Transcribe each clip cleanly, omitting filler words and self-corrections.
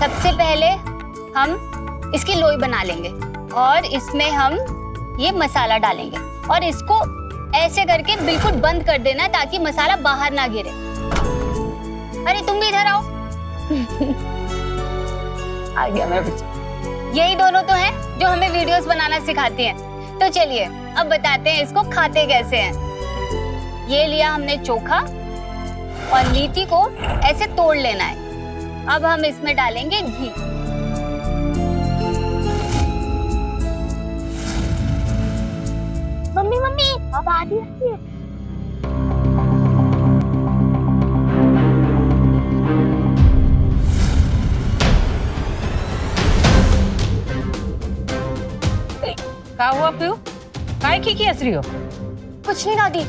सबसे पहले हम इसकी लोई बना लेंगे और इसमें हम ये मसाला डालेंगे और इसको ऐसे करके बिल्कुल बंद कर देना ताकि मसाला बाहर ना गिरे। अरे तुम भी इधर आओ। आ गया मेरा बच्चा। यही दोनों तो हैं जो हमें वीडियोस बनाना सिखाती हैं। तो चलिए अब बताते हैं इसको खाते कैसे हैं। ये लिया हमने चोखा और लीची को ऐसे तोड़ लेना है। अब हम इसमें डालेंगे घी। मम्मी मम्मी अब आधी है। क्या हुआ प्यू? काय की हंस रही हो? कुछ नहीं दादी,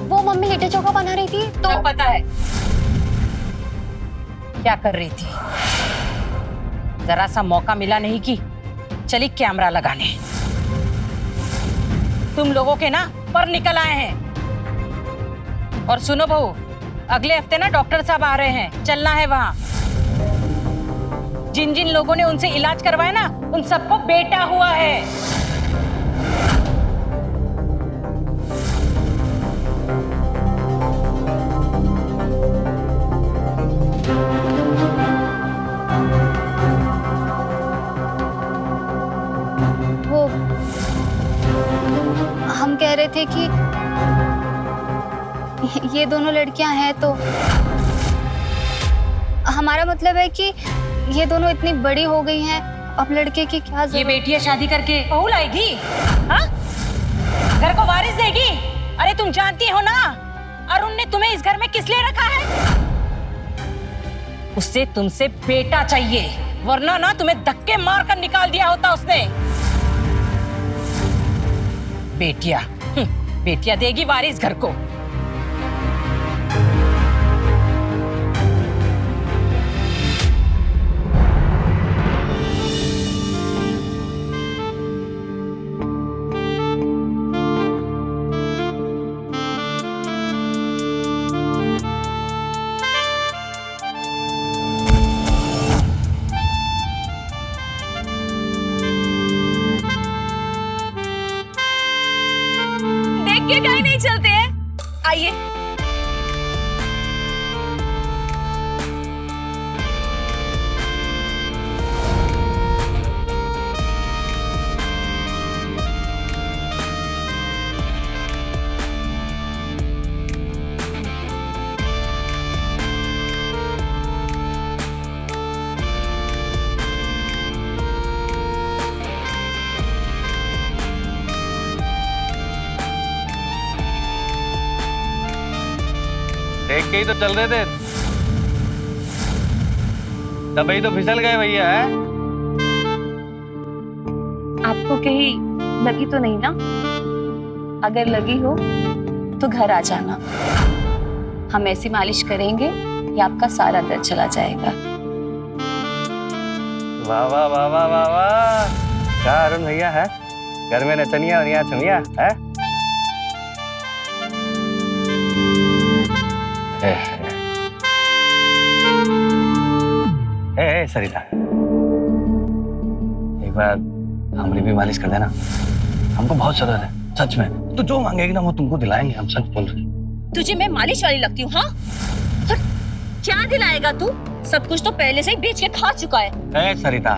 वो मम्मी लिट्टी चोखा बना रही थी तो क्या पता है क्या कर रही थी? जरा सा मौका मिला नहीं कि चली कैमरा लगाने। तुम लोगों के ना पर निकल आए हैं। और सुनो बहू, अगले हफ्ते ना डॉक्टर साहब आ रहे हैं, चलना है वहां। जिन जिन लोगों ने उनसे इलाज करवाया ना, उन सबको बेटा हुआ है। वो हम कह रहे थे कि ये दोनों लड़कियां हैं तो हमारा मतलब है कि ये दोनों इतनी बड़ी हो गई हैं, अब लड़के की क्या ये जरूरत? बेटियां शादी करके बहू लाएगी? हाँ? घर को वारिस देगी? अरे तुम जानती हो ना अरुण ने तुम्हें इस घर में किस लिए रखा है? उससे तुमसे बेटा चाहिए, वरना ना तुम्हें धक्के मार कर निकाल दिया होता उसने। बेटियां बेटियां देगी वारिस घर को। ये गाय नहीं चलते हैं। आइए। देख के ही तो चल रहे थे, तभी तो फिसल गए भैया। है आपको कहीं लगी तो नहीं ना? अगर लगी हो तो घर आ जाना, हम ऐसी मालिश करेंगे कि आपका सारा दर्द चला जाएगा। वाह वाह वाह वाह वाह वाह, क्या अरुण भैया है, घर में नचनिया और यहाँ चुनिया है। सरिता, एक बार हमारी भी मालिश कर देना, हमको बहुत जरूरत है सच में। तो जो मांगेगी ना वो तुमको दिलाएंगे, हम सच बोल रहे हैं। तुझे मैं मालिश वाली लगती हूँ? हाँ, और क्या दिलाएगा तू? सब कुछ तो पहले से ही बेच के खा चुका है। सरिता,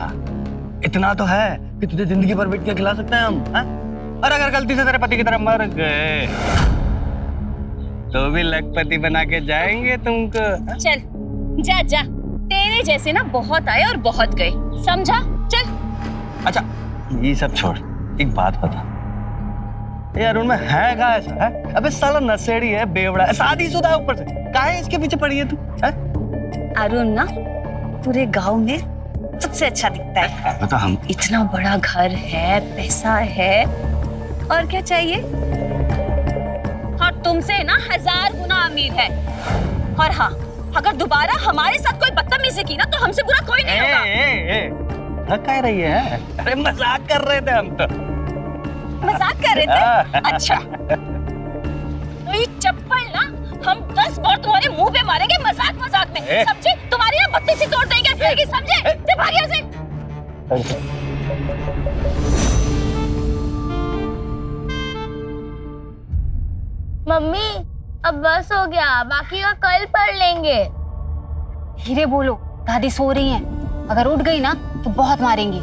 इतना तो है कि तुझे जिंदगी भर बेच के खिला सकते हैं हम। और अगर गलती से तेरे पति की तरह मर गए तो भी लखपति बना के जाएंगे तुमको। चल जा जा, तेरे जैसे ना बहुत आए और बहुत गए, समझा? चल। अच्छा ये सब छोड़, एक बात बता, ये अरुण में है क्या ऐसा? है अबे साला नशेड़ी है, बेवड़ा है, शादीशुदा है ऊपर से, काहे इसके पीछे पड़ी है तू? अरुण ना पूरे गांव में सबसे अच्छा दिखता है। बता, हम इतना बड़ा घर है, पैसा है, और क्या चाहिए? और तुमसे ना 1000 गुना अमीर है। और हाँ, अगर दोबारा हमारे साथ कोई बदतमीजी की ना तो हमसे बुरा कोई नहीं होगा। थक कह रही है? अरे मजाक कर रहे थे हम तो। मजाक कर रहे थे? अच्छा, तो ये चप्पल ना हम 10 10 बार तुम्हारे मुंह पे मारेंगे मजाक मजाक में, समझे? तुम्हारी यहाँ बत्ती सी तोड़ देंगे, लेकिन समझे? जब भाग यहाँ से। मम्मी अब बस हो गया, बाकी का कल पढ़ लेंगे। धीरे बोलो, दादी सो रही हैं। अगर उठ गई ना तो बहुत मारेंगी।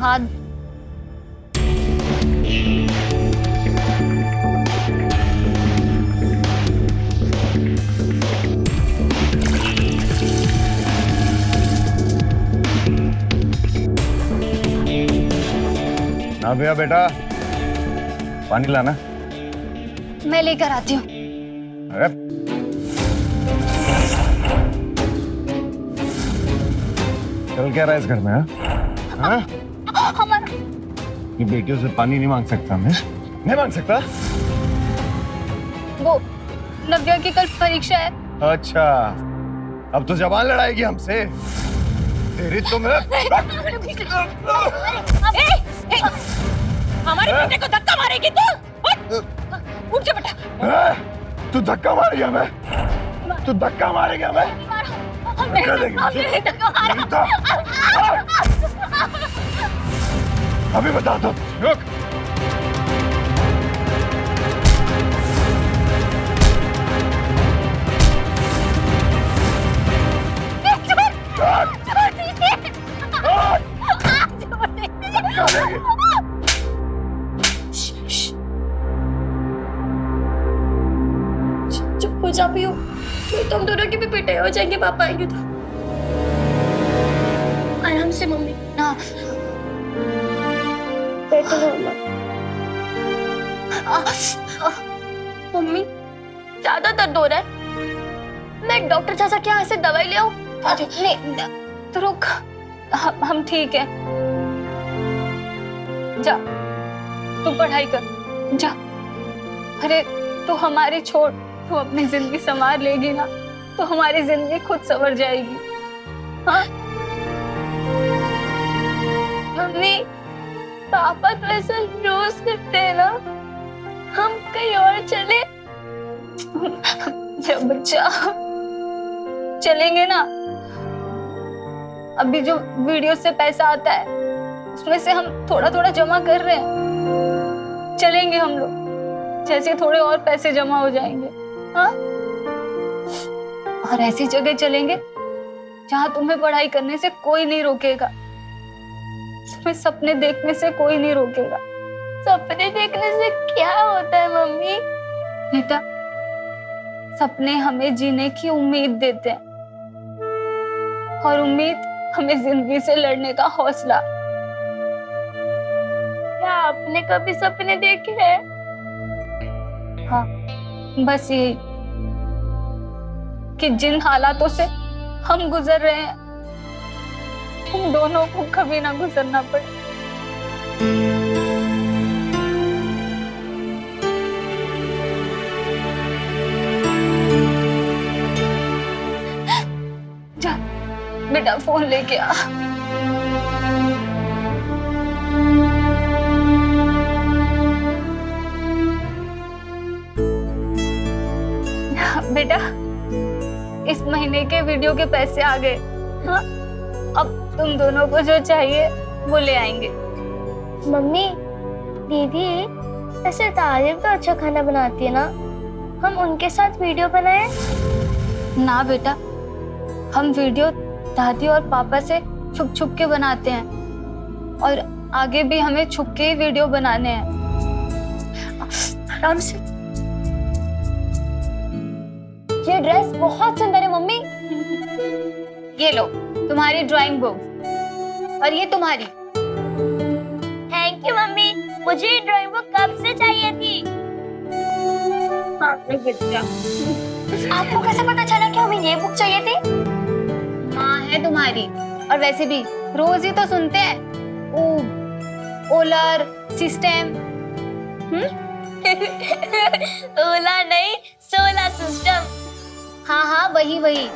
हाँ ना भैया बेटा, पानी लाना। मैं लेकर आती हूँ। अरे चल क्या रहा है इस घर में? हाँ? हमारा ये बेटियों से पानी नहीं मांग सकता मैं? नहीं मांग सकता? वो नव्या की कल परीक्षा है। अच्छा, अब तो जबान लड़ाएगी हमसे। तेरी तो मैं हमारे बेटे को धक्का मारेगी तू? उठ जा बेटा। तू धक्का मारेगा मैं? तू धक्का मारेगा मैं? धक्का देगी मुझे? अभी बता दो। रुक। चुप हो जा पियो, नहीं तो हम दोनों के भी पिटाई हो जाएंगे, पापा आएंगे तो। आराम से मम्मी। ना बैठो मम्मी, ज्यादा दर्द हो रहा है। मैं डॉक्टर चाचा के यहाँ से दवाई ले आऊं? नहीं तो रुक, हम ठीक है। जा तू पढ़ाई कर, जा। अरे तू हमारी छोड़, तू अपनी जिंदगी संवार लेगी ना तो हमारी जिंदगी खुद संवर जाएगी। हाँ मम्मी, पापा तो ऐसा रोज करते हैं ना, हम कहीं और चले? जब बच्चा चलेंगे ना, अभी जो वीडियो से पैसा आता है उसमें से हम थोड़ा थोड़ा जमा कर रहे हैं। चलेंगे हम लोग, जैसे थोड़े और पैसे जमा हो जाएंगे। हाँ, और ऐसी जगह चलेंगे जहां तुम्हें पढ़ाई करने से कोई नहीं रोकेगा, तुम्हें सपने देखने से कोई नहीं रोकेगा। सपने देखने से क्या होता है मम्मी? बेटा, सपने हमें जीने की उम्मीद देते हैं, और उम्मीद हमें जिंदगी से लड़ने का हौसला। क्या आपने कभी सपने देखे हैं? हाँ, बस यही कि जिन हालातों से हम गुजर रहे हैं, हम दोनों को कभी ना गुजरना पड़े। जा बेटा, फोन लेके आ। बेटा, इस महीने के वीडियो के पैसे आ गए। हाँ, अब तुम दोनों को जो चाहिए वो ले आएंगे। मम्मी, दीदी ऐसे तारीफ तो अच्छा खाना बनाती है ना, हम उनके साथ वीडियो बनाए? ना बेटा, हम वीडियो दादी और पापा से छुप छुप के बनाते हैं, और आगे भी हमें छुप के ही वीडियो बनाने हैं। आराम से। ये ड्रेस बहुत सुंदर है मम्मी। ये लो तुम्हारी ड्राइंग बुक, और ये तुम्हारी। थैंक यू मम्मी, मुझे ये ड्राइंग बुक कब से चाहिए थी। आपको कैसे पता चला कि हमें ये बुक चाहिए थी? माँ है तुम्हारी, और वैसे भी रोज ही तो सुनते हैं, ओलर सिस्टम। ओला नहीं, सोलर सिस्टम। हाँ हाँ, वही वही।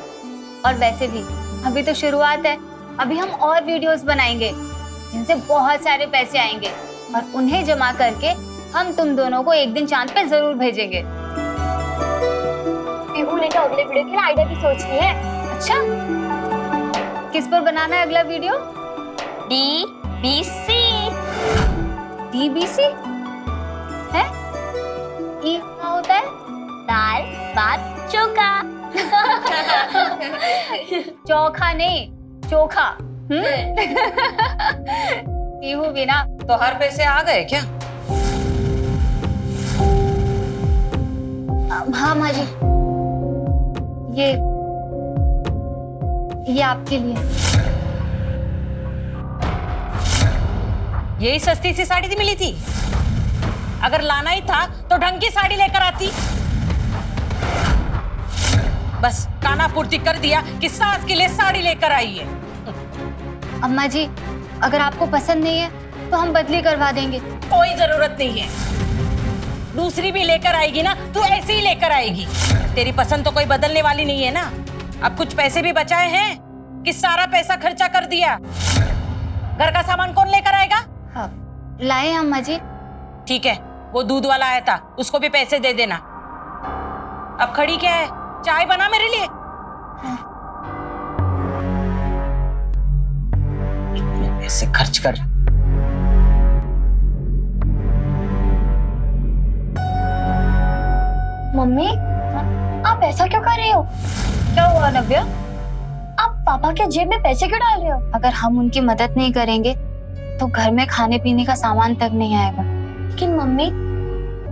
और वैसे भी अभी तो शुरुआत है, अभी हम और वीडियोस बनाएंगे जिनसे बहुत सारे पैसे आएंगे और उन्हें जमा करके हम तुम दोनों को एक दिन चांद पे जरूर भेजेंगे। पीहू ने तो अगले वीडियो के लिए आइडिया भी सोच ली है। अच्छा, किस पर बनाना है अगला वीडियो? DBC। DBC है? ये क्या होता है? दाल भात चोखा। चोखा नहीं, चोखा। पीहू बिना तो हर पैसे आ गए क्या? हाँ माँ जी, ये आपके लिए। यही सस्ती सी साड़ी थी मिली थी। अगर लाना ही था तो ढंग की साड़ी लेकर आती। बस काना पूर्ति कर दिया कि सास के लिए साड़ी लेकर आई है। अम्मा जी, अगर आपको पसंद नहीं है तो हम बदली करवा देंगे। कोई जरूरत नहीं है, दूसरी भी लेकर आएगी ना, तू ऐसे ही लेकर आएगी। तेरी पसंद तो कोई बदलने वाली नहीं है ना। अब कुछ पैसे भी बचाए हैं कि सारा पैसा खर्चा कर दिया। घर का सामान कौन लेकर आएगा? हाँ, लाए अम्मा जी। ठीक है, वो दूध वाला आया था, उसको भी पैसे दे देना। अब खड़ी क्या है, चाय बना मेरे लिए। इतने पैसे खर्च कर। मम्मी, आप ऐसा क्यों कर रही हो? क्या हुआ नव्या? आप पापा के जेब में पैसे क्यों डाल रहे हो? अगर हम उनकी मदद नहीं करेंगे तो घर में खाने पीने का सामान तक नहीं आएगा। लेकिन मम्मी,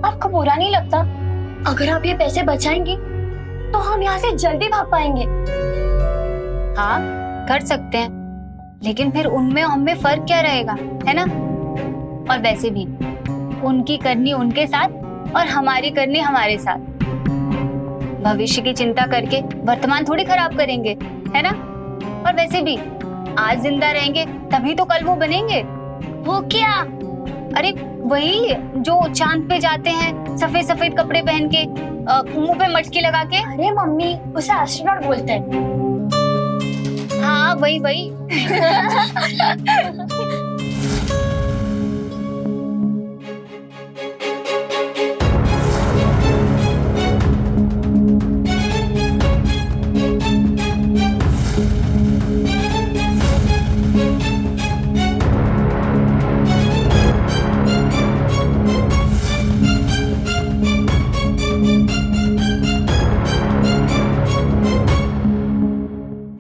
आपको बुरा नहीं लगता? अगर आप ये पैसे बचाएंगी तो हम यहाँ से जल्दी भाग पाएंगे। हाँ, कर सकते हैं, लेकिन फिर उनमें हमें फर्क क्या रहेगा, है ना? और वैसे भी उनकी करनी उनके साथ और हमारी करनी हमारे साथ। भविष्य की चिंता करके वर्तमान थोड़ी खराब करेंगे, है ना? और वैसे भी आज जिंदा रहेंगे तभी तो कल वो बनेंगे। वो क्या? अरे वही जो चांद पे जाते हैं सफेद सफेद कपड़े पहन के, मुंह पे मटकी लगा के। अरे मम्मी, उसे एस्ट्रोनॉट बोलते हैं। हाँ, वही वही।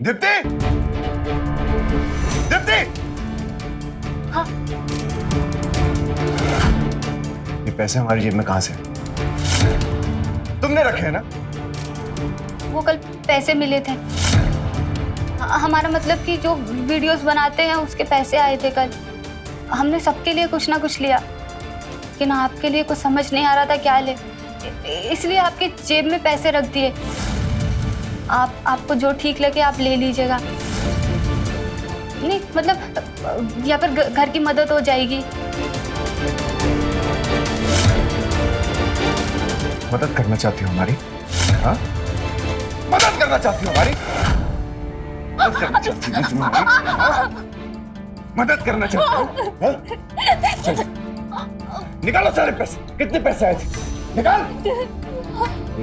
दीप्ति! दीप्ति! हाँ? ये पैसे हमारी जेब में कहां से? तुमने रखे हैं ना? वो कल पैसे मिले थे। हमारा मतलब कि जो वीडियोस बनाते हैं उसके पैसे आए थे कल। हमने सबके लिए कुछ ना कुछ लिया, लेकिन आपके लिए कुछ समझ नहीं आ रहा था क्या ले, इसलिए आपकी जेब में पैसे रख दिए। आपको जो ठीक लगे आप ले लीजिएगा। नहीं मतलब या फिर घर की मदद हो जाएगी। मदद करना चाहती हो हमारी? हाँ? मदद करना चाहती हो हमारी? मदद करना चाहती हो तुम हमारी? हाँ? मदद करना चाहती हो? हाँ? चल, निकालो सारे पैसे। कितने पैसे आए थे? निकाल।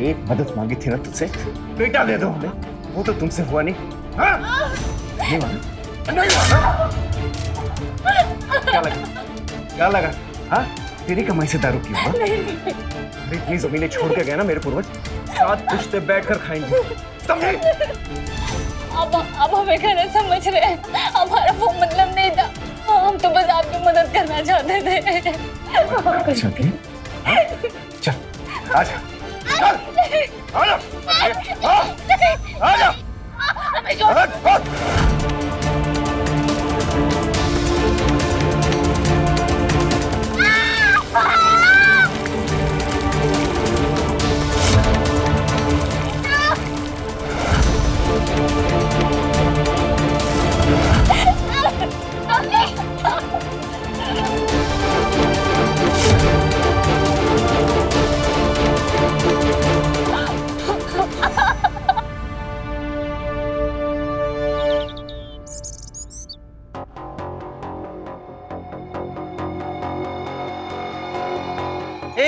एक मदद मांगी थी ना तुझसे, बेटा दे दो हमें। वो तो तुमसे हुआ नहीं। हाँ? नहीं माना? नहीं माना? क्या लगा? क्या लगा? हाँ? तेरी कमाई से दारू की हुआ? अरे इतनी जमीनें छोड़ के गए ना मेरे पूर्वज, साथ पुश्ते बैठकर खाएंगे, समझे? अब हमें गलत समझ रहे हैं। हमारा वो मतलब नहीं था, हम तो बस आपकी मदद करना चाहते थे। चल, चल, आजा, चल, आजा, आजा, आजा।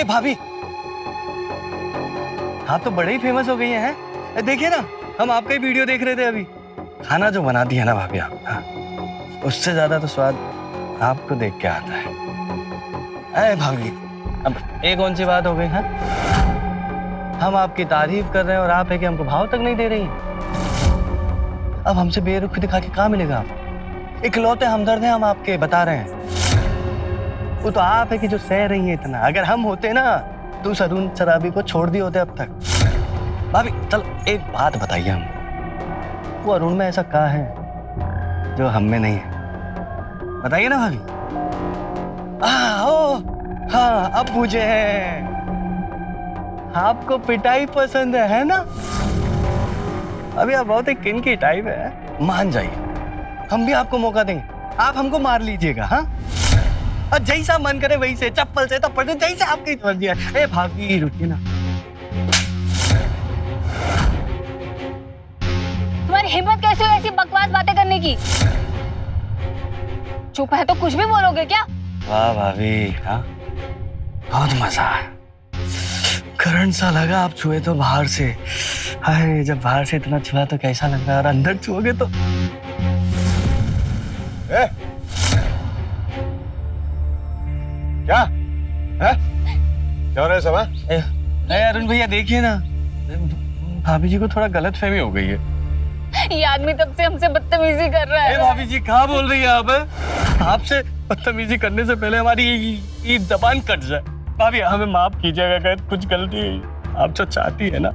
ए भाभी, आप तो बड़े ही फेमस हो गई हैं। देखिए ना, हम आपका ही वीडियो देख रहे थे अभी। खाना जो बनाती है ना भाभी आप, हाँ, उससे ज्यादा तो स्वाद आपको देख के आता है। अरे भाभी, अब एक कौन सी बात हो गई है? हम आपकी तारीफ कर रहे हैं और आप है कि हमको भाव तक नहीं दे रही। अब हमसे बेरुख दिखा के कहाँ मिलेगा आप? इकलौते हमदर्द हैं हम आपके, बता रहे हैं। वो तो आप है कि जो सह रही है इतना। अगर हम होते ना तो उस अरुण शराबी को छोड़ दिए होते अब तक। भाभी चलो एक बात बताइए हमको, वो अरुण में ऐसा क्या है जो हम में नहीं है? बताइए ना भाभी। हाँ, अब मुझे है, आपको पिटाई पसंद है ना? अभी आप बहुत ही किन की टाइप है, मान जाइए। हम भी आपको मौका देंगे, आप हमको मार लीजिएगा। हाँ, और जैसा मन करे वही से, चप्पल से थप्पड़ से, जैसा आपकी मर्जी है। ए भाभी रुकिए ना। तुम्हारी हिम्मत कैसे हुई ऐसी बकवास बातें करने की? चुप है तो कुछ भी बोलोगे क्या? वाह भाभी, हाँ बहुत मजा है। करंट सा लगा, आप छुए तो बाहर से। हाय, जब बाहर से इतना छुआ तो कैसा लग रहा है, और अंदर छुओगे तो क्या है? क्या हो रहा है सब? नहीं अरुण भैया देखिए ना, भाभी जी को थोड़ा गलत फहमी हो गई है। ये आदमी तब से हमसे बदतमीजी कर रहा है। भाभी जी क्या बोल रही है आप? आपसे बदतमीजी करने से पहले हमारी ये जबान कट जाए। भाभी हमें माफ कीजिएगा, अगर कुछ गलती आप जो चाहती है ना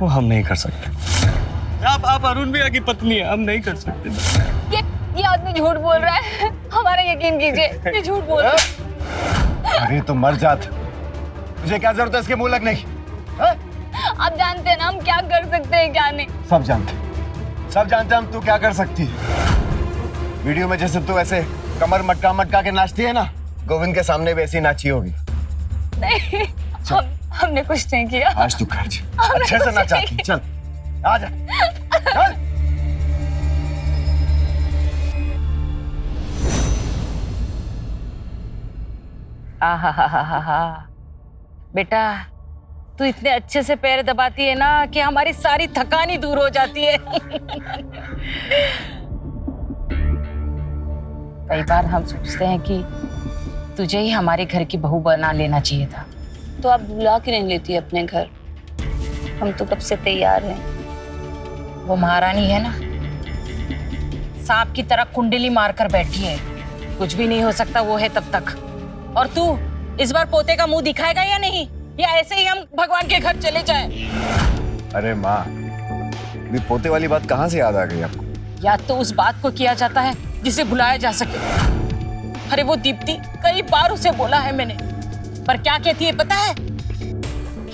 वो हम नहीं कर सकते। आप अरुण भैया की पत्नी है, हम नहीं कर सकते। ये आदमी झूठ बोल रहा है, हमारा यकीन कीजिए, ये झूठ बोल रहा है। अरे तो मर जात, मुझे क्या जरूरत है इसके मुंह लगने की? आप जानते हैं ना हम क्या कर सकते हैं क्या नहीं। सब जानते हम तू क्या कर सकती है। वीडियो में जैसे तू ऐसे कमर मटका मटका के नाचती है ना, गोविंद के सामने भी ऐसी नाची होगी। नहीं, हमने कुछ नहीं किया। आज तू कर, अच्छे से नाचाती। चल आजा, चल। आहा, बेटा तू इतने अच्छे से पैर दबाती है ना कि हमारी सारी थकान ही दूर हो जाती है। कई बार हम सोचते हैं कि तुझे ही हमारे घर की बहू बना लेना चाहिए था। तो आप बुला के नहीं लेती अपने घर? हम तो कब से तैयार हैं। वो महारानी है ना, सांप की तरह कुंडली मारकर बैठी है, कुछ भी नहीं हो सकता वो है तब तक। और तू इस बार पोते का मुंह दिखाएगा या नहीं, या ऐसे ही हम भगवान के घर चले जाएं? अरे माँ, ये पोते वाली बात कहाँ से याद आ गई आपको? याद तो उस बात को किया जाता है जिसे भुलाया जा सके। अरे वो दीप्ति, कई बार उसे बोला है मैंने, पर क्या कहती है पता है?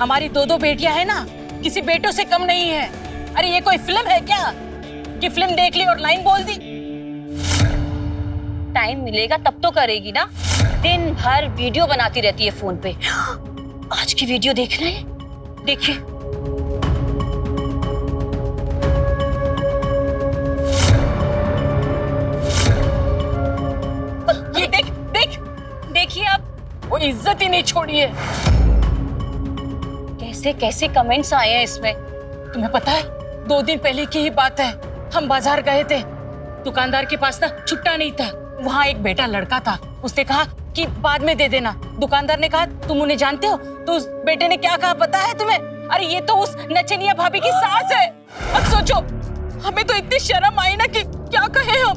हमारी दो बेटियां हैं ना, किसी बेटों से कम नहीं है। अरे ये कोई फिल्म है क्या कि फिल्म देख ली और लाइन बोल दी? टाइम मिलेगा तब तो करेगी ना। दिन भर वीडियो बनाती रहती है फोन पे। आज की वीडियो देख रहे हैं, देखिए। ये देखिए आप, वो इज्जत ही नहीं छोड़ी है। कैसे कैसे कमेंट्स आए हैं इसमें। तुम्हें पता है, 2 दिन पहले की ही बात है, हम बाजार गए थे, दुकानदार के पास ना छुट्टा नहीं था। वहाँ एक बेटा लड़का था, उसने कहा कि बाद में दे देना। दुकानदार ने कहा तुम उन्हें जानते हो? तो उस बेटे ने क्या कहा पता है तुम्हें? अरे ये तो उस नचनिया भाभी की सास है। अब सोचो, हमें तो इतनी शर्म आई ना कि क्या कहे हम।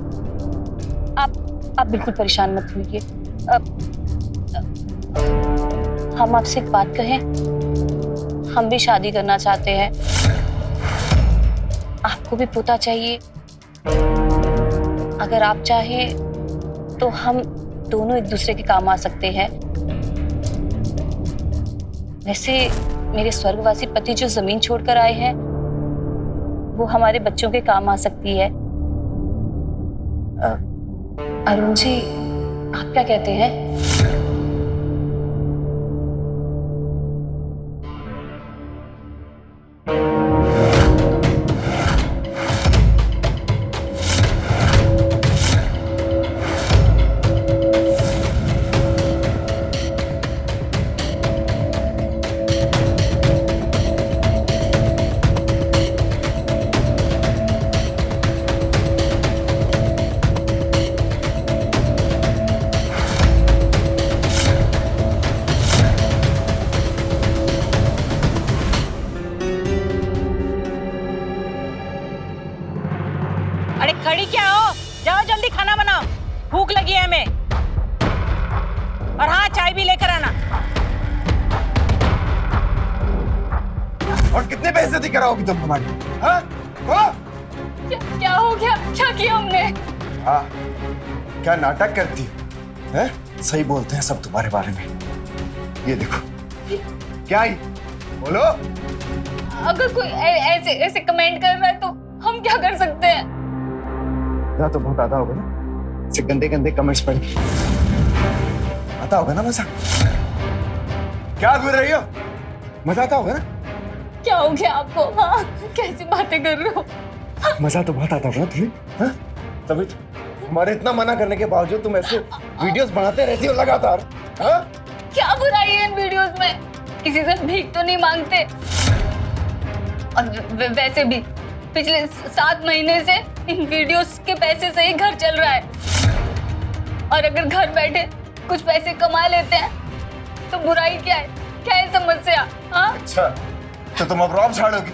आप बिल्कुल परेशान मत होइए। हम आपसे एक बात कहें, हम भी शादी करना चाहते हैं। आपको भी पोता चाहिए। अगर आप चाहें तो हम दोनों एक दूसरे के काम आ सकते हैं। वैसे मेरे स्वर्गवासी पति जो जमीन छोड़कर आए हैं, वो हमारे बच्चों के काम आ सकती है। अरुण जी, आप क्या कहते हैं? खड़ी क्या हो? जाओ जल्दी खाना बनाओ, भूख लगी है हमें। और हाँ, चाय भी लेकर आना। और कितने बेइज्जती कराओगी तुम हमारी? हाँ? हाँ? क्या हो गया? क्या किया हमने? हाँ, क्या नाटक करती है? सही बोलते हैं सब तुम्हारे बारे में। ये देखो, क्या ही बोलो। अगर कोई ऐसे ऐसे कमेंट कर रहा है तो हम क्या कर सकते हैं? मजा तो बहुत आता होगा ना, ऐसे गंदे गंदे कमेंट्स पढ़ के आता होगा ना मजा। क्या बोल रही हो? मजा आता होगा ना? क्या हो गया आपको? हाँ, कैसी बातें कर रहे हो? मजा तो बहुत आता होगा ना तुम्हें? हाँ? तभी तो हमारे इतना मना करने के बावजूद तुम ऐसे वीडियोस बनाते रहती हो लगातार। हाँ? क्या बुराई है इन वीडियोस में? किसी से भीख तो नहीं मांगते। और वैसे भी पिछले 7 महीने से इन वीडियोस के पैसे से ही घर चल रहा है। और अगर घर बैठे कुछ पैसे कमा लेते हैं तो बुराई क्या है? क्या है समस्या? हाँ? अच्छा, तो तुम अब रौब झाड़ोगी?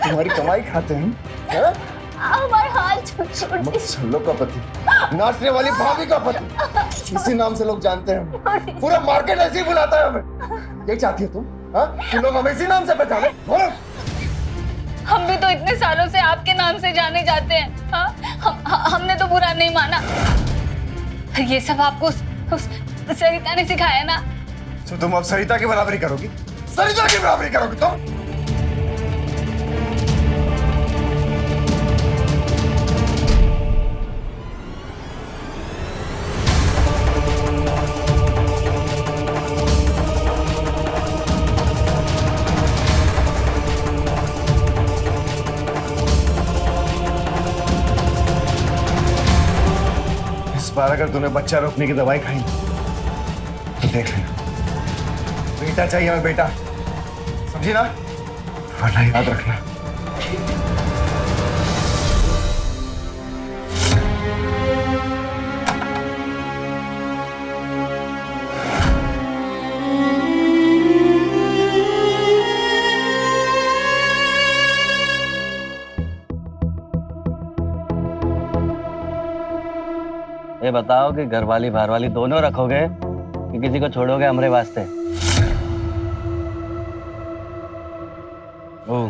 तुम्हारी कमाई खाते हैं? हाँ? हमारे हाल छोड़ मत छल्लो का पति, नाचने वाली भाभी का पति, इसी नाम से लोग जानते हैं। पूरा मार्केट ऐसे ही बुलाता है हमें। ये चाहती हो तुम? हाँ? कि लोग हमें इसी नाम से पहचाने? बोलो। हम भी तो इतने सालों से आपके नाम से जाने जाते हैं। हाँ? हमने तो बुरा नहीं माना। ये सब आपको उस सरिता ने सिखाया ना? तो तुम अब सरिता की बराबरी करोगी? सरिता की बराबरी करोगी तुम? इस बार अगर तूने बच्चा रोकने की दवाई खाई तो देख लेना, बेटा चाहिए हमें, बेटा, समझी ना? वरना याद रखना। ये बताओ कि घर वाली बाहर वाली दोनों रखोगे कि किसी को छोड़ोगे हमारे वास्ते? ओ,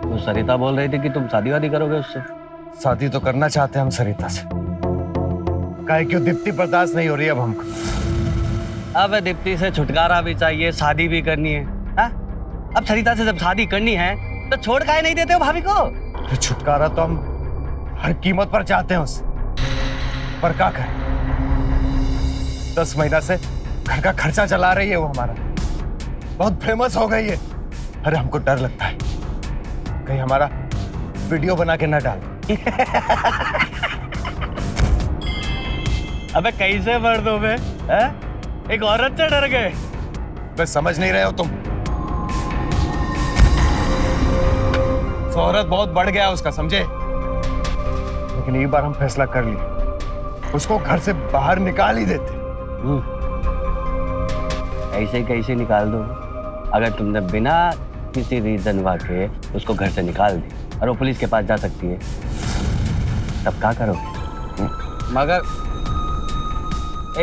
तो सरिता बोल रही थी कि तुम शादी वादी करोगे उससे। शादी तो करना चाहते हैं हम सरिता से, काहे क्यों दीप्ति बर्दाश्त नहीं हो रही अब हमको। अब दीप्ति से छुटकारा भी चाहिए, शादी भी करनी है। हा? अब सरिता से जब शादी करनी है तो छोड़ काहे नहीं देते हो भाभी को? तो छुटकारा तो हम हर कीमत पर चाहते हैं उससे, पर क्या करें? 10 महीना से घर का खर्चा चला रही है वो हमारा, बहुत फेमस हो गई है। अरे हमको डर लगता है कहीं हमारा वीडियो बना के न डाल। अबे कैसे मर्द हो बे? एक औरत से डर गए? बस समझ नहीं रहे हो तुम। शोहरत बहुत बढ़ गया उसका, समझे? लेकिन एक बार हम फैसला कर लिए, उसको घर से बाहर निकाल ही देते। ऐसे कैसे निकाल दो? अगर तुमने बिना किसी रीजन वाके उसको घर से निकाल दी और वो पुलिस के पास जा सकती है, तब क्या करोगे? मगर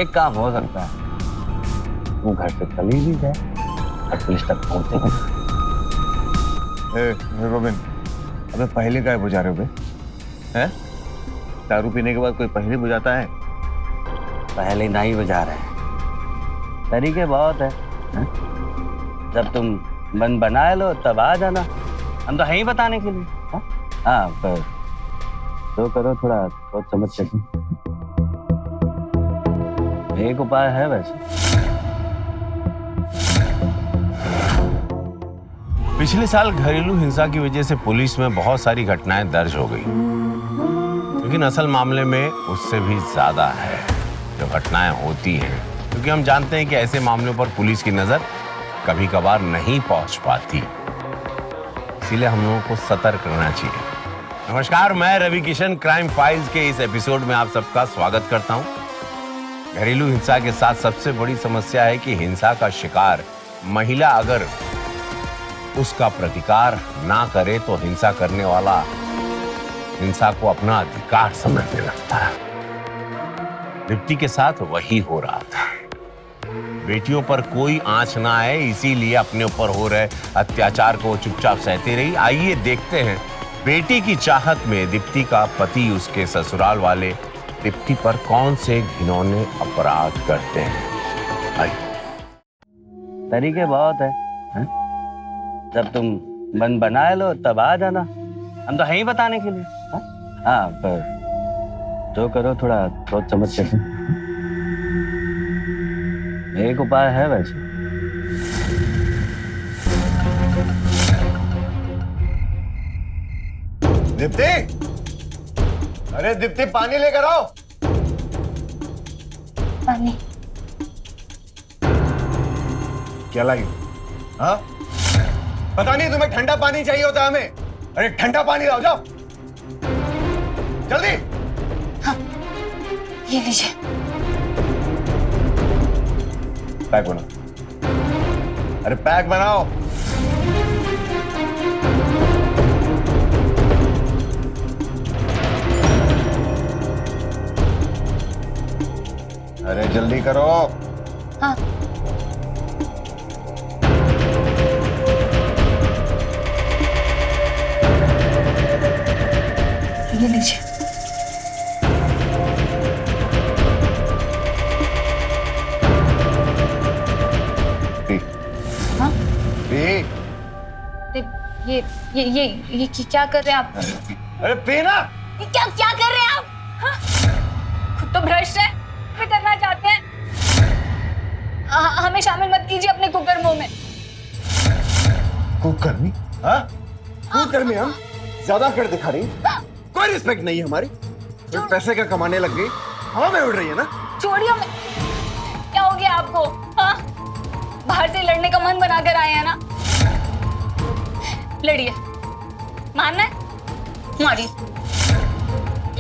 एक काम हो सकता है, वो घर से चली भी जाए और पुलिस तक पहुंचे। गोविंद, अबे पहले क्या बुझा रहे हो बे? हैं? दारू पीने के बाद कोई पहले बुझाता है? पहले नहीं बुझा रहे, तरीके बहुत है। जब तुम मन बना लो तब आ जाना, हम तो है ही बताने के लिए। हाँ, पर तो करो थोड़ा बहुत समझ सके। एक उपाय है वैसे। पिछले साल घरेलू हिंसा की वजह से पुलिस में बहुत सारी घटनाएं दर्ज हो गई, लेकिन असल मामले में उससे भी ज्यादा है जो घटनाएं होती हैं, क्योंकि हम जानते हैं कि ऐसे मामलों पर पुलिस की नजर कभी कभार नहीं पहुंच पाती, इसीलिए हम लोगों को सतर्क रहना चाहिए। नमस्कार, मैं रवि किशन क्राइम फाइल्स के इस एपिसोड में आप सबका स्वागत करता हूं। घरेलू हिंसा के साथ सबसे बड़ी समस्या है कि हिंसा का शिकार महिला अगर उसका प्रतिकार ना करे तो हिंसा करने वाला हिंसा को अपना अधिकार समझने लगता है। दीप्ति के साथ वही हो रहा था। बेटियों पर कोई आंच ना आए इसीलिए अपने ऊपर हो रहे अत्याचार को चुपचाप सहती रही। आइए देखते हैं बेटी की चाहत में दीप्ति का पति उसके ससुराल वाले दीप्ति पर कौन से घिनौने अपराध करते हैं। आइए। तरीके बहुत है? जब तुम मन बना लो तब आ जाना, हम तो हैं ही बताने के लिए। हाँ, पर जो करो थोड़ा सोच समझ के। एक उपाय है वैसे। दीप्ति, अरे दीप्ति पानी लेकर आओ। पानी क्या लाई? हाँ, पता नहीं तुम्हें ठंडा पानी चाहिए होता है हमें। अरे ठंडा पानी लाओ, जाओ जल्दी। ये लीजिए। पैक बनाओ। अरे पैक बनाओ। अरे जल्दी करो। हाँ। ये लीजिए। हाँ? ये क्या कर रहे हैं आप? अरे पीना। ये क्या कर रहे हैं आप? हाँ? खुद तो भ्रष्ट है, भी करना चाहते हैं। हमें शामिल मत कीजिए अपने कुकर्मों में। कुकर्मी? हाँ? कुकर्मी हम ज्यादा कर दिखा रही। कोई रिस्पेक्ट नहीं है हमारी। तो पैसे का कमाने लग गई, हवा में उड़ रही है ना। छोड़िए हमें। क्या हो गया आपको? हाँ? बाहर से लड़ने का मन बनाकर आए हैं ना? लड़िए। मारना है? मारिए।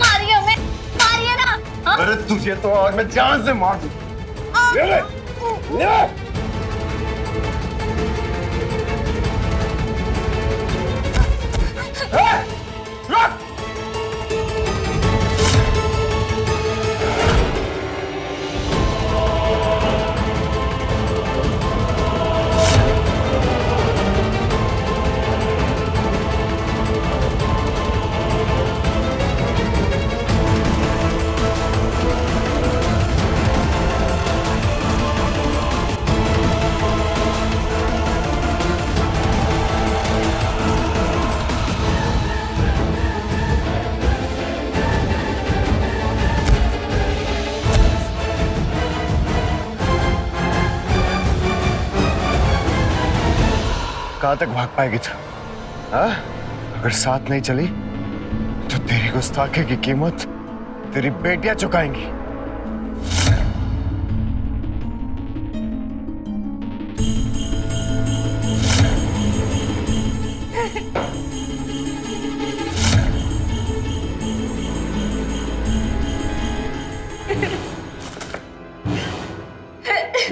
मारिए हमें, मारिए ना। हाँ? अरे तुझे तो आज मैं जान से मार दूं। ले ले, ले। रुक। कहां तक भाग पाएगी तू? हाँ? अगर साथ नहीं चली तो तेरी गुस्ताखी की कीमत तेरी बेटियां चुकाएंगी।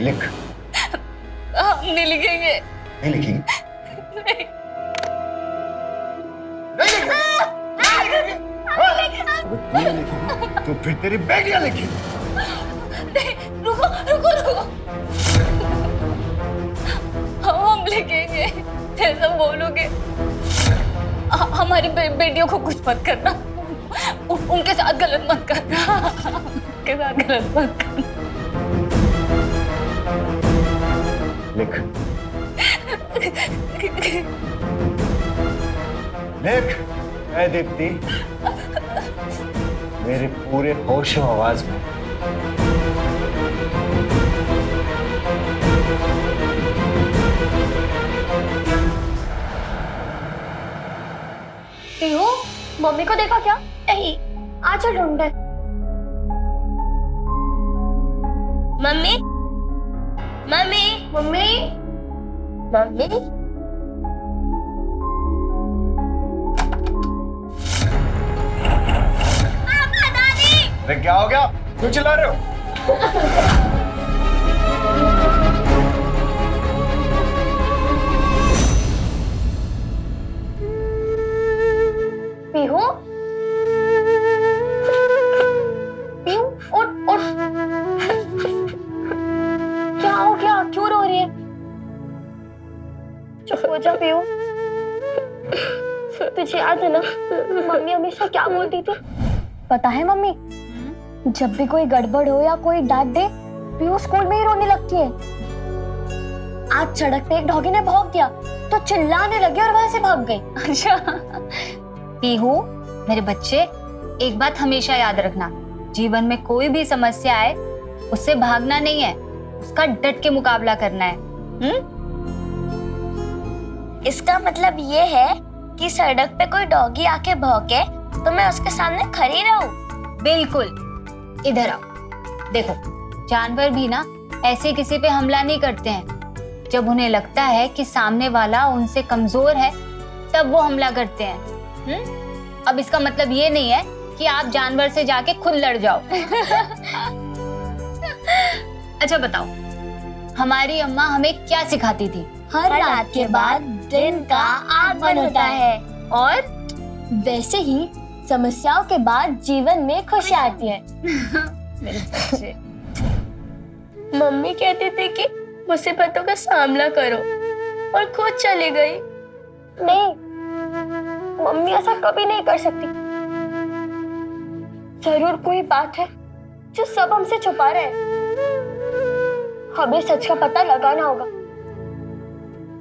लिख। हम नहीं लिखेंगे। नहीं लिखेंगे? तो फिर तेरी बेटियां लिखी। रुको रुको रुको। हम लिखेंगे जैसा बोलोगे। हमारी बेटियों को कुछ मत करना। उनके साथ गलत मत करना। उनके साथ गलत मत करना। लिख। लिख। ऐ दीप्ति, मेरे पूरे होश और आवाज में। पीहू, मम्मी को देखा क्या? नहीं, आ चल ढूंढे। Mummy, mummy, mummy, mummy. अरे क्या हो गया? क्यों चिल्ला रहे हो? चुप हो जा पीहू। तुझे याद है ना मम्मी हमेशा क्या बोलती थी? पता है मम्मी, जब भी कोई गड़बड़ हो या कोई डांट दे पीहू स्कूल में ही रोने लगती है। आज सड़क पे एक डॉगी ने भौंक दिया तो चिल्लाने लगी और वहां से भाग गई। अच्छा पीहू, मेरे बच्चे एक बात हमेशा याद रखना, जीवन में कोई भी समस्या आए उससे भागना नहीं है, उसका डट के मुकाबला करना है। इसका मतलब ये है कि सड़क पे कोई डॉगी आके भौंके तो मैं उसके सामने खड़ी रहूं? बिल्कुल। इधर आओ, देखो जानवर भी ना ऐसे किसी पे हमला नहीं करते हैं। जब उन्हें लगता है कि सामने वाला उनसे कमजोर है तब वो हमला करते हैं। अब इसका मतलब ये नहीं है कि आप जानवर से जाके खुद लड़ जाओ। अच्छा बताओ, हमारी अम्मा हमें क्या सिखाती थी? हर रात के बाद दिन का आगमन होता है और वैसे ही समस्याओं के बाद जीवन में खुशी आती है। मेरे बच्चे, मम्मी कहती थी कि मुसीबतों का सामना करो और खुद चली गई। नहीं, मम्मी ऐसा कभी नहीं कर सकती। जरूर कोई बात है जो सब हमसे छुपा रहे हैं। हमें सच का पता लगाना होगा।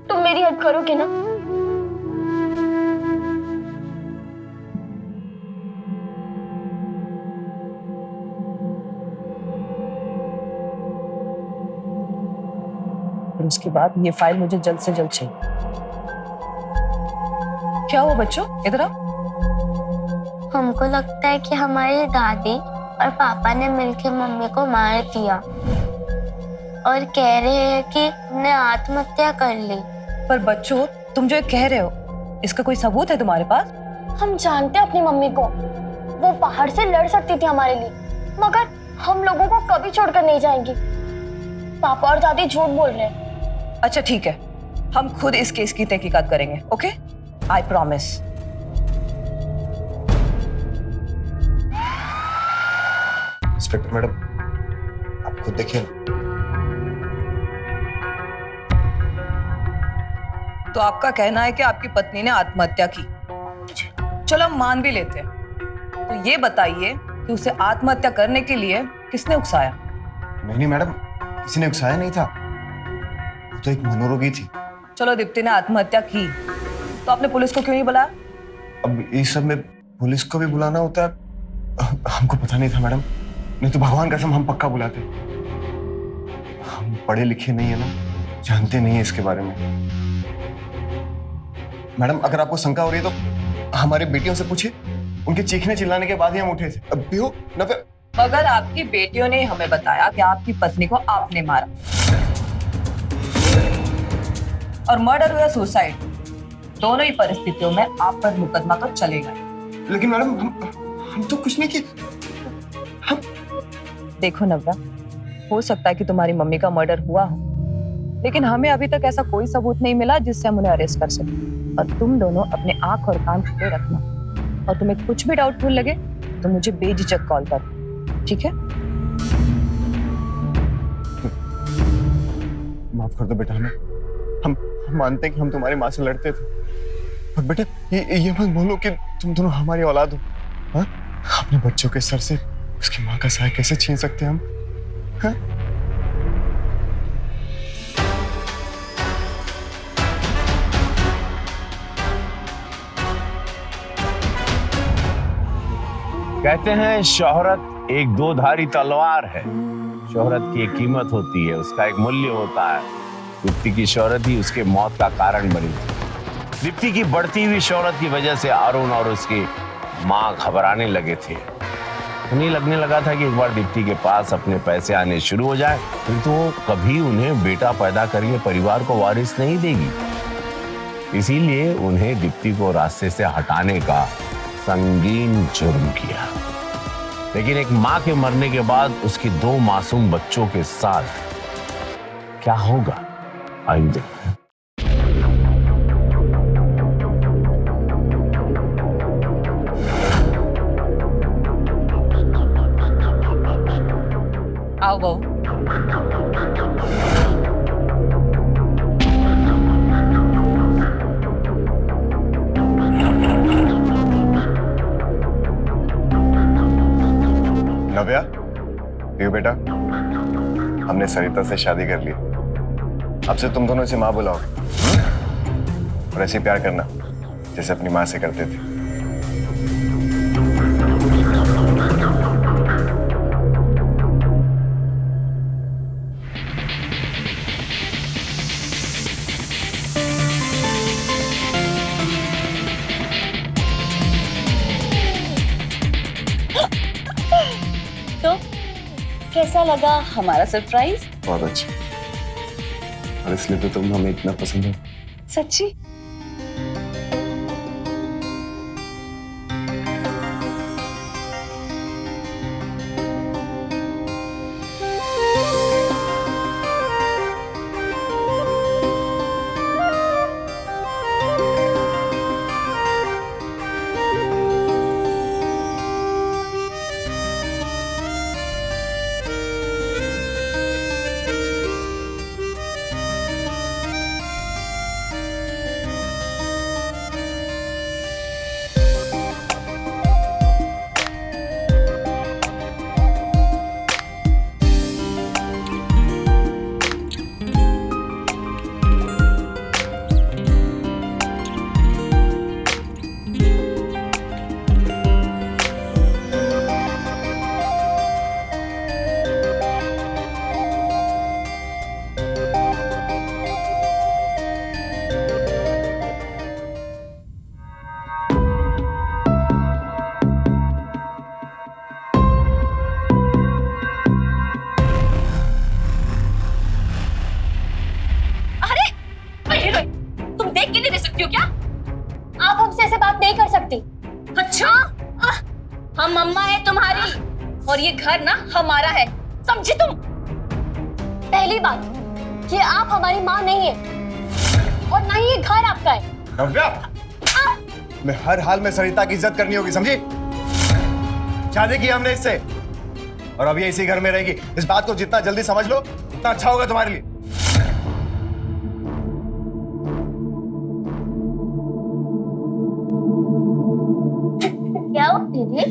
तुम मेरी हेल्प करोगे ना? और उसके बाद ये फाइल मुझे जल्द से जल्द चाहिए। क्या हुआ बच्चों, इधर आओ। हमको लगता है कि हमारी दादी और पापा ने मिलकर मम्मी को मार दिया और कह रहे हैं कि हमने आत्महत्या कर ली। पर बच्चों, तुम जो ये कह रहे हो, इसका कोई सबूत है तुम्हारे पास? हम जानते हैं अपनी मम्मी को, वो बाहर से लड़ सकती थी हमारे लिए, मगर हम लोगों को कभी छोड़कर नहीं जाएंगी। पापा और दादी झूठ बोल रहे हैं। अच्छा ठीक है, हम खुद इस केस की तहकीकात करेंगे। Okay, I promise. Inspector madam, आप खुद देखिए। तो आपका कहना है कि आपकी पत्नी ने आत्महत्या की। चलो हम मान भी लेते हैं। तो ये बताइए कि उसे आत्महत्या करने के लिए किसने उकसाया? नहीं मैडम, किसी ने उकसाया नहीं था, वो तो एक मनोरोगी थी। चलो दीप्ति ने आत्महत्या की, तो आपने पुलिस को क्यों नहीं बुलाया? अब इस सब में पुलिस को भी बुलाना होता है, हमको पता नहीं था मैडम, नहीं तो भगवान कसम हम पक्का बुलाते। हम पढ़े लिखे नहीं है ना, जानते नहीं है इसके बारे में। मैडम अगर आपको शंका हो रही है तो हमारी बेटियों से पूछिए, उनके चीखने चिल्लाने के बाद ही हम उठे थे। अब भी हो ना फिर। मगर आपकी बेटियों ने हमें बताया कि आपकी पत्नी को आपने मारा, और मर्डर या सुसाइड, दोनों ही परिस्थितियों में आप पर मुकदमा तो चलेगा। लेकिन मैडम हम तो कुछ नहीं किए। हम देखो नव्या, हो सकता है कि तुम्हारी मम्मी का मर्डर हुआ हो, लेकिन हमें अभी तक ऐसा कोई सबूत नहीं मिला जिससे हम उन्हें अरेस्ट कर सकें। और तुम दोनों अपने आंख और कान खुले रखना, और तुम्हें कुछ भी डाउटफुल लगे तो मुझे बेझिझक कॉल कर, ठीक है? माफ कर दो बेटा, हम मानते हैं कि हम तुम्हारी माँ से लड़ते थे, पर बेटा ये मत बोलो कि तुम दोनों हमारी औलाद हो। हाँ? अपने बच्चों के सर से उसकी माँ का साया कैसे छीन सकते हैं हम? हाँ? कहते हैं शोहरत एक दो धारी तलवार है। शोहरत की एक कीमत होती है, उसका एक मूल्य होता है। दीप्ति की शोहरत ही उसके मौत का कारण बनी थी। दीप्ति की बढ़ती हुई शोहरत की वजह से अरुण और उसकी माँ घबराने लगे थे। उन्हें लगने लगा था कि एक बार दीप्ति के पास अपने पैसे आने शुरू हो जाए तो वो कभी उन्हें बेटा पैदा करके परिवार को वारिस नहीं देगी। इसीलिए उन्हें दीप्ति को रास्ते से हटाने का संगीन जुर्म किया। लेकिन एक माँ के मरने के बाद उसकी दो मासूम बच्चों के साथ क्या होगा, आइए देखते हैं। आओ बहू। नव्या, देव बेटा, हमने सरिता से शादी कर ली। अब से तुम दोनों इसे माँ बुलाओ और ऐसे प्यार करना जैसे अपनी माँ से करते थे। तो कैसा लगा हमारा सरप्राइज? बहुत अच्छा। और इसलिए तो तुम हमें इतना पसंद हो। सच्ची? अच्छा, हम मम्मा है तुम्हारी और ये घर ना हमारा है, समझी तुम? पहली बात कि आप हमारी माँ नहीं है और ना ही ये घर आपका है। नव्या, मैं हर हाल में सरिता की इज्जत करनी होगी, समझी? शादी की हमने इससे और अब ये इसी घर में रहेगी। इस बात को जितना जल्दी समझ लो उतना अच्छा होगा तुम्हारे लिए। क्या हो दीदी?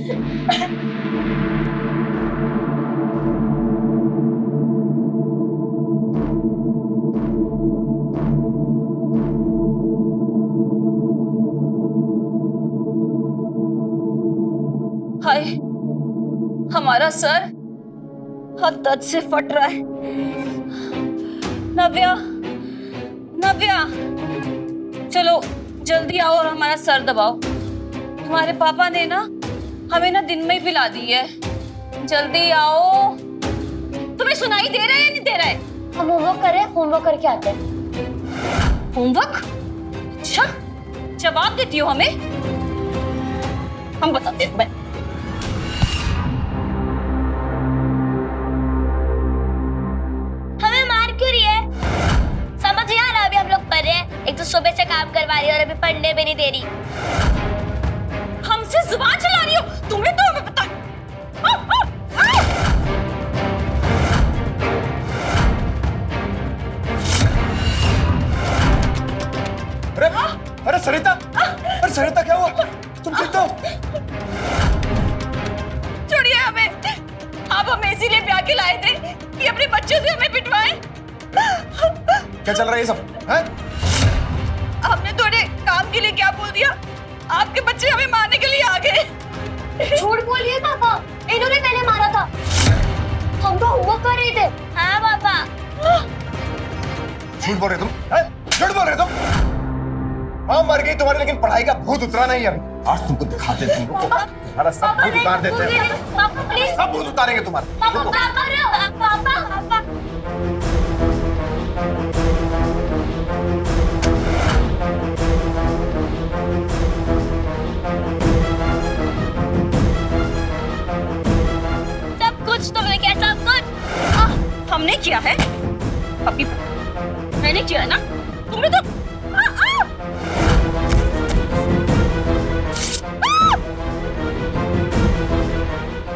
हाय, हमारा सर दर्द से फट रहा है। नव्या, नव्या, चलो जल्दी आओ और हमारा सर दबाओ। तुम्हारे पापा ने ना हमें ना दिन में ही पिला दी है। जल्दी आओ। तुम्हें सुनाई दे रहा है या नहीं दे रहा है? हम होमवर्क कर रहे हैं, होमवर्क करके आते हैं। होमवर्क? अच्छा, जवाब देती हो हमें? हम बताते हैं तुम्हें। हमें मार क्यों रही है? समझ नहीं आ रहा। अभी हम लोग पढ़ रहे हैं, एक तो सुबह से काम करवा रही है और अभी पढ़ने भी नहीं दे रही। हमसे जुबान चला रही हो? तुम्हें तो हमें पता। अरे अरे सरिता, अरे सरिता क्या हुआ? तुम ठीक हो? छोड़िए हमें। आप हमें इसीलिए ब्याह के लाए थे कि अपने बच्चों से हमें पिटवाएं। क्या चल रहा है ये सब? हैं? हमने थोड़े काम के लिए क्या बोल दिया? आपके बच्चे हमें मारने के लिए आ गए। झूठ बोलिए पापा, इन्होंने मैंने मारा था। हम तो होमवर्क कर रहे थे। हाँ पापा। झूठ बोल रहे तुम? हैं? झूठ बोल रहे तुम? हाँ मर गई तुम्हारी, लेकिन पढ़ाई का भूत उतरा नहीं अभी। आज तुमको दिखाते हैं तुमको। तुम्हारा सब भूत उतार देते हैं। पापा प्लीज। सब भूत उतारेंगे तुम्हारे। पापा पापा पापा। सब कुछ तुमने किया, सब कुछ हमने किया है। अभी मैंने किया ना? तुमने तो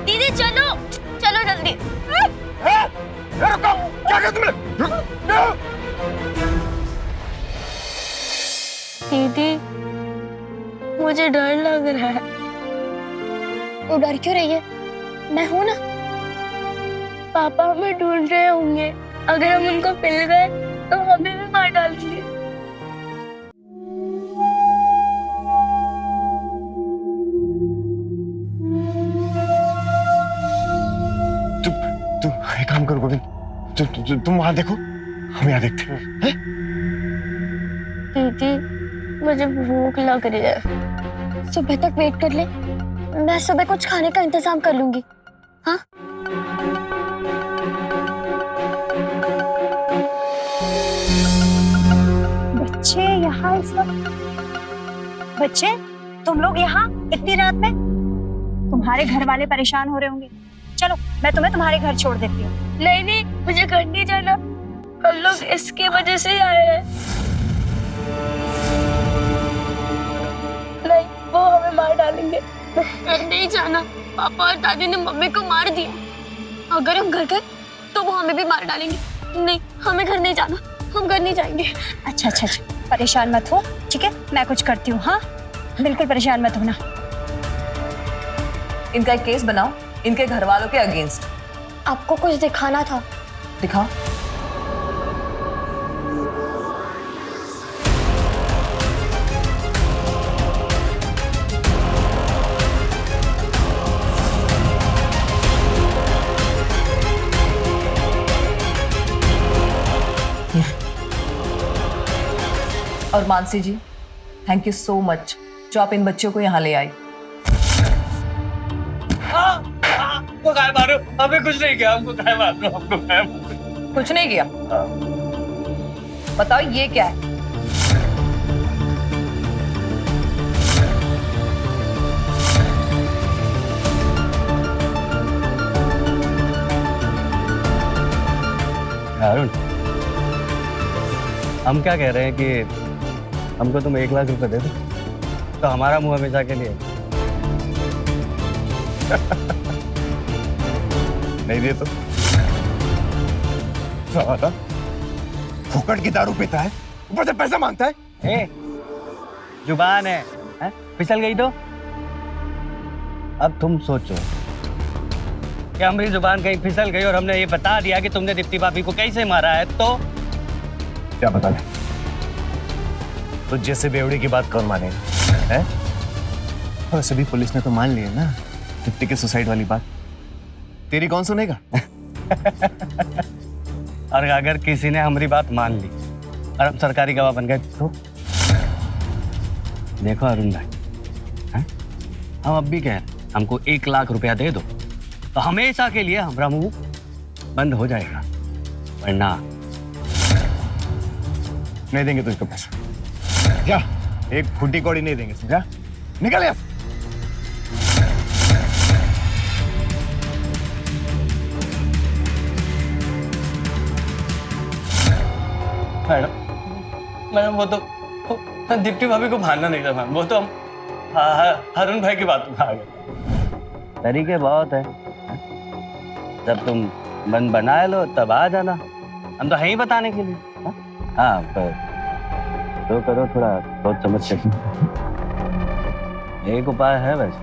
दीदी चलो चलो जल्दी। रुको, क्या किया तुमने? दीदी मुझे डर लग रहा है। वो डर क्यों रही है? मैं हूं ना। पापा हमें ढूंढ रहे होंगे। अगर हम उनको मिल गए तो हमें भी मार डालेंगे। तुम एक काम करो गोविंद, तुम वहां देखो, हम यहाँ देखते हैं। दीदी मुझे भूख लग रही है। सुबह तक वेट कर ले, मैं सुबह कुछ खाने का इंतजाम कर लूंगी। हाँ बच्चे यहाँ इस वक्त? बच्चे तुम लोग यहाँ इतनी रात में? तुम्हारे घर वाले परेशान हो रहे होंगे। चलो मैं तुम्हें तुम्हारे घर छोड़ देती हूँ। नहीं नहीं, मुझे घर नहीं जाना। हम लोग इसकी वजह से आए हैं। नहीं, वो हमें मार डालेंगे। घर नहीं जाना। पापा और दादी ने मम्मी को मार दिया। अगर हम घर गए तो वो हमें भी मार डालेंगे। नहीं, हमें घर नहीं जाना। हम घर नहीं जाएंगे। अच्छा अच्छा अच्छा, परेशान मत हो, ठीक है, मैं कुछ करती हूँ। हाँ बिल्कुल परेशान मत होना। इनका एक केस बनाओ इनके घर वालों के अगेंस्ट। आपको कुछ दिखाना था। दिखाओ। और मानसी जी, थैंक यू सो मच जो आप इन बच्चों को यहाँ ले आई। हमको काय मारो, हमें कुछ नहीं किया, हमको काय मारो, हमको काय मारो। कुछ नहीं किया? बताओ ये क्या है? अरुण, हम क्या कह रहे हैं कि हमको तुम 1 लाख रुपए दे दो तो हमारा मुंह हमेशा के लिए नहीं दिए तो साला फुकट की दारू पीता है, ऊपर से पैसा मांगता है। ए, जुबान है, फिसल गई तो? अब तुम सोचो कि हमारी जुबान कहीं फिसल गई और हमने ये बता दिया कि तुमने दीप्ति भाभी को कैसे मारा है तो क्या बता दे? तो जैसे बेवड़ी की बात कौन मानेगा, है? वैसे भी पुलिस ने तो मान ली है ना दीप्ति के सुसाइड वाली बात। तेरी कौन सुनेगा? और अगर किसी ने हमारी बात मान ली और हम सरकारी गवाह बन गए तो? देखो अरुण भाई, हम अब भी कह रहे हैं हमको 1 लाख रुपया दे दो तो हमेशा के लिए हमारा मुंह बंद हो जाएगा, वरना नहीं देंगे तुझको पैसा। क्या एक फुटी कौड़ी नहीं देंगे, समझा? निकल यहाँ। मैडम वो तो दीप्ति भाभी को मारना नहीं था मैम, वो तो हम अरुण भाई की बात में आ गए। तरीके बहुत है, जब तुम मन बना लो तब आ जाना, हम तो है ही बताने के लिए। हाँ पर तो करो थोड़ा सोच समझ के। एक उपाय है वैसे।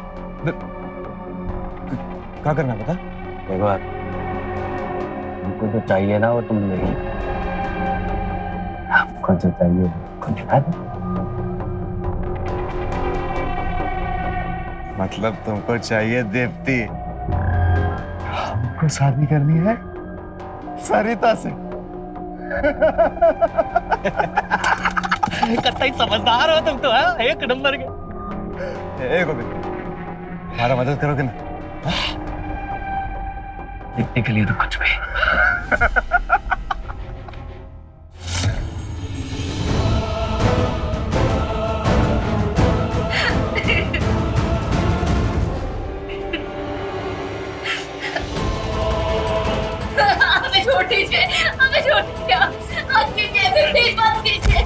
क्या करना पता? देखो यार, हमको जो चाहिए ना वो तुम नहीं, हमको जो चाहिए कुछ दिखा दो। मतलब तुमको चाहिए दीप्ति, हमको शादी करनी है सरिता से। कतई समझदार हो तुम तो, है एक नंबर के। गोविंद, हमारा मदद करोगे ना? दीप्ति के लिए तो कुछ भी। हमें छोड़ दीजिए, हमें छोड़ दीजिए। आज के कैसे प्लीज मत कीजिए।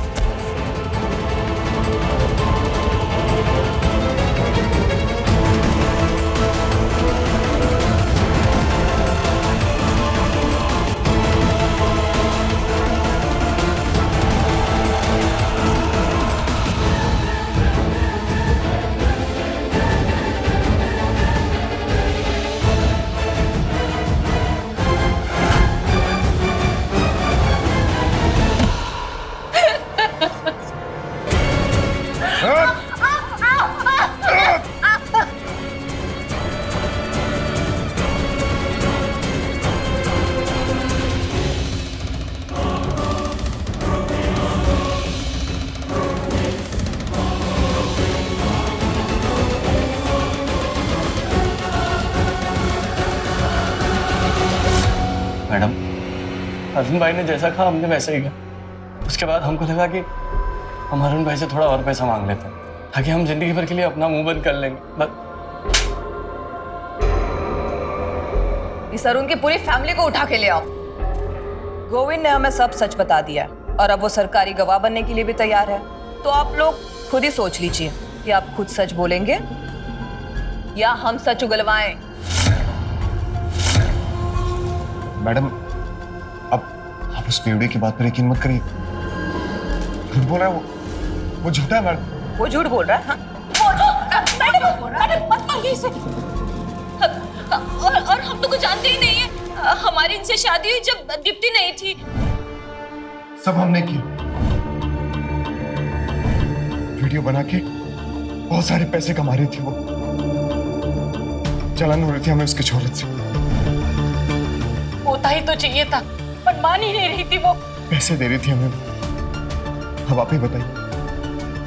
अरुण भाई ने जैसा कहा हमने वैसा ही कहा। उसके बाद हमको लगा कि हम अरुण भाई से थोड़ा और पैसा मांग लेते हैं ताकि हम जिंदगी भर के लिए अपना मुंह बंद कर लेंगे। बस इस अरुण की पूरी फैमिली को उठा के ले आओ। गोविंद ने हमें सब सच बता दिया है और अब वो सरकारी गवाह बनने के लिए भी तैयार है। तो आप लोग खुद ही सोच लीजिए कि आप खुद सच बोलेंगे या हम सच उगलवाएं। मैडम, अब आप उस बेवड़े की बात पर यकीन मत करिए। झूठ बोल रहा है वो झूठा है मैडम। वो झूठ बोल रहा है? हाँ? मैडम मत मांगिए इसे। और हम तो कुछ जानते ही नहीं है। हमारी इनसे शादी हुई जब दीप्ति नहीं थी। सब हमने की। वीडियो बना के बहुत सारे पैसे कमा रही थी वो। जलन हो रही थी हमें उसकी शोहरत से। होता ही तो चाहिए था, पर मान ही नहीं रही थी वो। पैसे दे रही थी हमें। अब आप ही बताइए,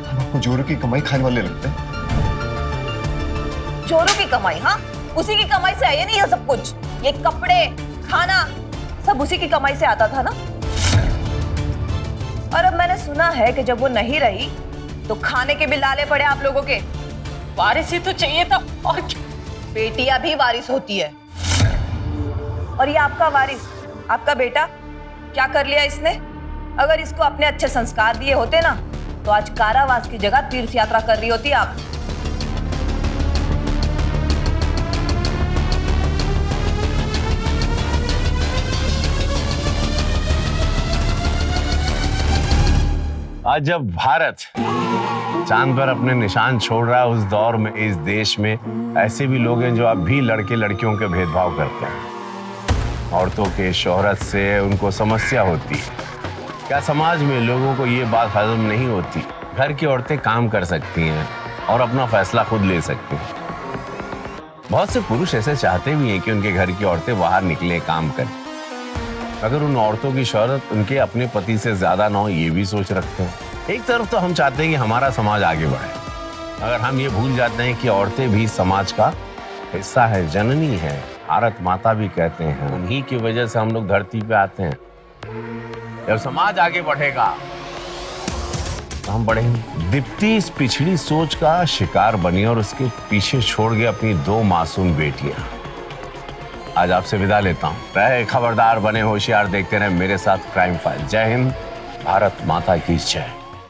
हम आपको जोरों की कमाई खाने वाले लगते हैं? चोरों की कमाई? हाँ, उसी की कमाई से आया नहीं है सब कुछ। ये कपड़े, खाना सब उसी की कमाई से आता था ना। और अब मैंने सुना है कि जब वो नहीं रही तो खाने के भी लाले पड़े आप लोगों के। वारिस ही तो चाहिए था और क्या? बेटियां भी वारिस होती है। और ये आपका वारिस, आपका बेटा, क्या कर लिया इसने? अगर इसको अपने अच्छे संस्कार दिए होते ना तो आज कारावास की जगह तीर्थ यात्रा कर रही होती आप। आज जब भारत चांद पर अपने निशान छोड़ रहा है, उस दौर में इस देश में ऐसे भी लोग हैं जो अब भी लड़के लड़कियों के भेदभाव करते हैं। औरतों के शोहरत से उनको समस्या होती है। क्या समाज में लोगों को ये बात हजम नहीं होती? घर की औरतें काम कर सकती हैं और अपना फैसला खुद ले सकती हैं। बहुत से पुरुष ऐसे चाहते भी हैं कि उनके घर की औरतें बाहर निकले, काम करें, अगर उन औरतों की शोहरत उनके अपने पति से ज्यादा ना हो, ये भी सोच रखते हैं। एक तरफ तो हम चाहते हैं कि हमारा समाज आगे बढ़े, अगर हम ये भूल जाते हैं कि औरतें भी समाज का हिस्सा है, जननी है, भारत माता भी कहते हैं। उन्हीं की वजह से हम लोग धरती पे आते हैं। जब समाज आगे बढ़ेगा तो हम बढ़ेंगे। दीप्ति इस पिछड़ी सोच का शिकार बनी और उसके पीछे छोड़ गए अपनी 2 मासूम बेटियां। आज आपसे विदा लेता हूं। रहे खबरदार, बने होशियार, देखते रहे मेरे साथ क्राइम फाइल। जय हिंद, भारत माता की जय।